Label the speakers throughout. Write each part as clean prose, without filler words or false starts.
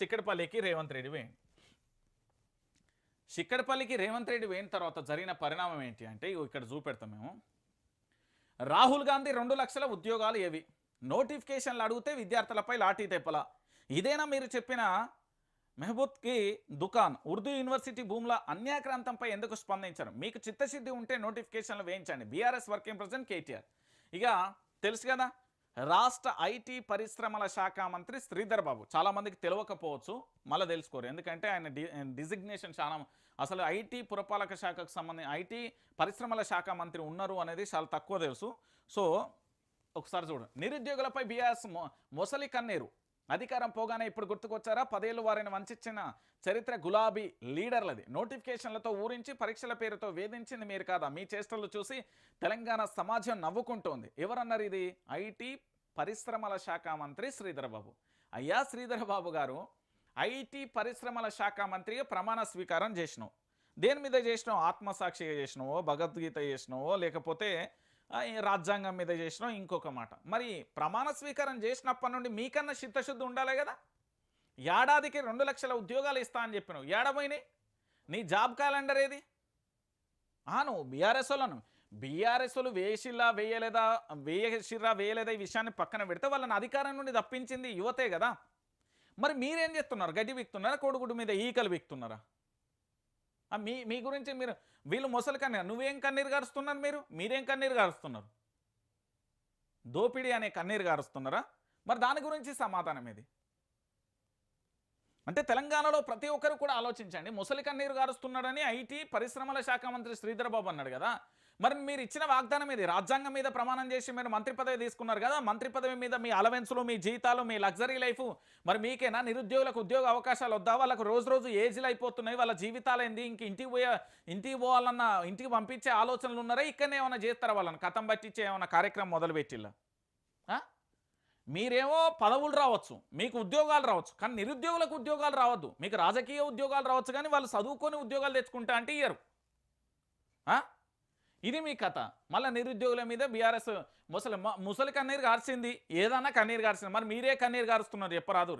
Speaker 1: చిక్కడపల్లికి రేవంత్ రెడ్డి వేయండి. చిక్కడపల్లికి రేవంత్ రెడ్డి వేయిన తర్వాత జరిగిన పరిణామం ఏంటి అంటే ఇక్కడ చూపెడతాం మేము. రాహుల్ గాంధీ 2 లక్షల ఉద్యోగాలు ఏవి? నోటిఫికేషన్లు అడిగితే విద్యార్థులపై లాఠీ తెప్పల. ఇదేనా మీరు చెప్పిన మెహబూబ్కి దుకాన్? ఉర్దూ యూనివర్సిటీ భూముల అన్యాక్రాంతంపై ఎందుకు స్పందించరు? మీకు చిత్తశుద్ధి ఉంటే నోటిఫికేషన్లు వేయించండి. BRS working president KTR. ఇక తెలుసు కదా, రాష్ట్ర ఐటీ పరిశ్రమల శాఖ మంత్రి శ్రీధర్ బాబు. చాలామందికి తెలియకపోవచ్చు, మళ్ళీ తెలుసుకోరు. ఎందుకంటే ఆయన డిజిగ్నేషన్ చాలా, అసలు ఐటీ పురపాలక శాఖకు సంబంధించి ఐటీ పరిశ్రమల శాఖ మంత్రి ఉన్నారు అనేది చాలా తక్కువ తెలుసు. సో ఒకసారి చూడండి. నిరుద్యోగులపై బీఆర్ఎస్ మొసలి కన్నీరు. అధికారం పోగానే ఇప్పుడు గుర్తుకొచ్చారా? 10 ఏళ్ళు వారిని వంచిన చరిత్ర గులాబీ లీడర్లది. నోటిఫికేషన్లతో ఊరించి పరీక్షల పేరుతో వేధించింది మీరు కాదా? మీ చేష్టలు చూసి తెలంగాణ సమాజం నవ్వుకుంటోంది. ఎవరన్నారు ఇది? ఐటీ పరిశ్రమల శాఖ మంత్రి శ్రీధర్ బాబు. అయ్యా శ్రీధర్ బాబు గారు, ఐటీ పరిశ్రమల శాఖ మంత్రిగా ప్రమాణ స్వీకారం చేసినావు. దేని మీద చేసినావు? ఆత్మసాక్షిగా చేసినావో, భగవద్గీత చేసినావో, లేకపోతే రాజ్యాంగం మీద చేసినావు, ఇంకొక మాట. మరి ప్రమాణ స్వీకారం చేసినప్పటి నుండి మీకన్నా చిత్తశుద్ధి ఉండాలి కదా. ఏడాదికి 2 లక్షల ఉద్యోగాలు ఇస్తా అని చెప్పినావు, ఏడపోయినాయి? నీ జాబ్ క్యాలెండర్ ఏది? నువ్వు బీఆర్ఎస్లు వేసిల్లా వేయలేదా ఈ విషయాన్ని పక్కన పెడితే వాళ్ళని అధికారం నుండి తప్పించింది యువతే కదా. మరి మీరేం చేస్తున్నారు? గడ్డి వీక్తున్నారా? కోడిగుడ్డు మీద ఈకలు వీక్తున్నారా? మీ గురించి మీరు, వీళ్ళు మొసలు కన్నీరు, నువ్వేం కన్నీరు గారుస్తున్నారు? మీరేం కన్నీరు గారుస్తున్నారు? దోపిడీ అనే కన్నీరు గారుస్తున్నారా? మరి దాని గురించి సమాధానం ఏది? అంటే తెలంగాణలో ప్రతి ఒక్కరు కూడా ఆలోచించండి. ముసలి కన్నీరు గారుస్తున్నాడని ఐటీ పరిశ్రమల శాఖ మంత్రి శ్రీధర్ బాబు అన్నాడు కదా. మరి మీరు ఇచ్చిన వాగ్దానం ఇది. రాజ్యాంగం మీద ప్రమాణం చేసి మీరు మంత్రి పదవి తీసుకున్నారు కదా. మంత్రి పదవి మీద మీ అలవెన్స్లు, మీ జీతాలు, మీ లగ్జరీ లైఫ్, మరి మీకేనా? నిరుద్యోగులకు ఉద్యోగ అవకాశాలు వద్దా? వాళ్ళకు రోజు రోజు ఏజ్లు అయిపోతున్నాయి, వాళ్ళ జీవితాలు ఏంది? ఇంక ఇంటికి పోవాలన్న, ఇంటికి పంపించే ఆలోచనలు ఉన్నారా? ఇక్కడనే ఏమైనా చేస్తారా? వాళ్ళని కథం పట్టించే ఏమైనా కార్యక్రమం మొదలుపెట్టిల్లా? మీరేమో పదవులు రావచ్చు, మీకు ఉద్యోగాలు రావచ్చు, కానీ నిరుద్యోగులకు ఉద్యోగాలు రావద్దు. మీకు రాజకీయ ఉద్యోగాలు రావచ్చు, కానీ వాళ్ళు చదువుకొని ఉద్యోగాలు తెచ్చుకుంటా అంటే ఇయ్యరు. ఇది మీ కథ. మళ్ళీ నిరుద్యోగుల మీద బీఆర్ఎస్ ముసలి కన్నీరు గార్చింది, ఏదన్నా కన్నీరు గార్చింది. మరి మీరే కన్నీరు గారుస్తున్నారు, చెప్పరాదు.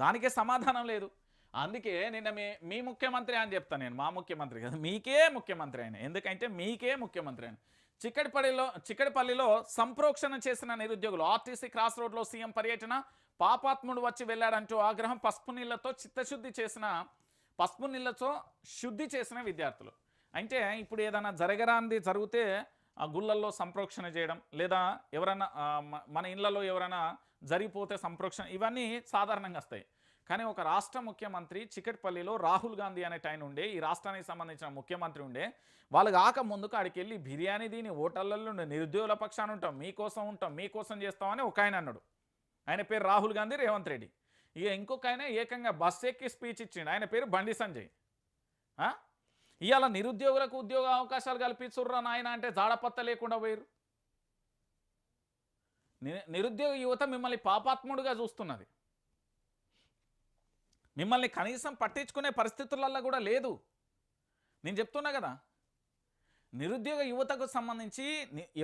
Speaker 1: దానికే సమాధానం లేదు. అందుకే నిన్న మీ ముఖ్యమంత్రి అని చెప్తాను నేను, మా ముఖ్యమంత్రి కదా, మీకే ముఖ్యమంత్రి ఆయన. ఎందుకంటే మీకే ముఖ్యమంత్రి ఆయన. చిక్కడపల్లిలో సంప్రోక్షణ చేసిన నిరుద్యోగులు. ఆర్టీసీ క్రాస్ రోడ్లో సీఎం పర్యటన. పాపాత్ముడు వచ్చి వెళ్ళాడంటూ ఆగ్రహం. పసుపు నీళ్లతో శుద్ధి చేసిన విద్యార్థులు. అంటే ఇప్పుడు ఏదైనా జరగరాంది జరిగితే ఆ గుళ్ళల్లో సంప్రోక్షణ చేయడం, లేదా ఎవరైనా మన ఇళ్లలో ఎవరైనా జరిగిపోతే సంప్రోక్షణ, ఇవన్నీ సాధారణంగా వస్తాయి. కానీ ఒక రాష్ట్ర ముఖ్యమంత్రి చిక్కడపల్లిలో రాహుల్ గాంధీ అనే టైం ఉండే, ఈ రాష్ట్రానికి సంబంధించిన ముఖ్యమంత్రి ఉండే, వాళ్ళు కాక ముందుకు ఆడికి వెళ్ళి బిర్యానీ దీని హోటళ్ళల్లో నిరుద్యోగుల పక్షాన ఉంటాం, మీకోసం చేస్తామని ఒక ఆయన అన్నాడు. ఆయన పేరు రాహుల్ గాంధీ రేవంత్ రెడ్డి. ఇక ఇంకొక ఆయన ఏకంగా బస్ ఎక్కి స్పీచ్ ఇచ్చిండు, ఆయన పేరు బండి సంజయ్. ఇవాళ నిరుద్యోగులకు ఉద్యోగ అవకాశాలు కల్పించుర్రా నాయన అంటే జాడపత్త లేకుండా పోయారు. నిరుద్యోగ యువత మిమ్మల్ని పాపాత్ముడుగా చూస్తున్నది. మిమ్మల్ని కనీసం పట్టించుకునే పరిస్థితులలో కూడా లేదు. నేను చెప్తున్నా కదా, నిరుద్యోగ యువతకు సంబంధించి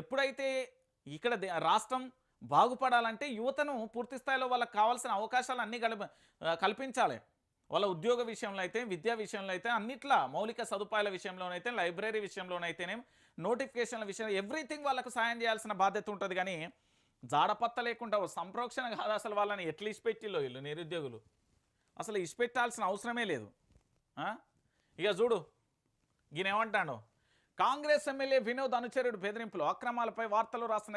Speaker 1: ఎప్పుడైతే ఇక్కడ రాష్ట్రం బాగుపడాలంటే యువతను పూర్తి స్థాయిలో వాళ్ళకి కావాల్సిన అవకాశాలు అన్నీ కల్పించాలి. వాళ్ళ ఉద్యోగ విషయంలో అయితే, విద్యా విషయంలో అయితే, అన్నిట్లా మౌలిక సదుపాయాల విషయంలోనైతే, లైబ్రరీ విషయంలోనైతేనే, నోటిఫికేషన్ల విషయంలో ఎవ్రీథింగ్ వాళ్ళకు సాయం చేయాల్సిన బాధ్యత ఉంటుంది. కానీ జాడపత్త లేకుండా సంప్రోక్షణ కాదు. అసలు వాళ్ళని ఎట్లా ఇచ్చిపెట్టిల్లో వీళ్ళు నిరుద్యోగులు, అసలు ఇచ్చిపెట్టాల్సిన అవసరమే లేదు. ఇక చూడు, ఈయన ఏమంటాడు? కాంగ్రెస్ ఎమ్మెల్యే వినోద్ అనుచరుడు బెదిరింపులు, అక్రమాలపై వార్తలు రాసిన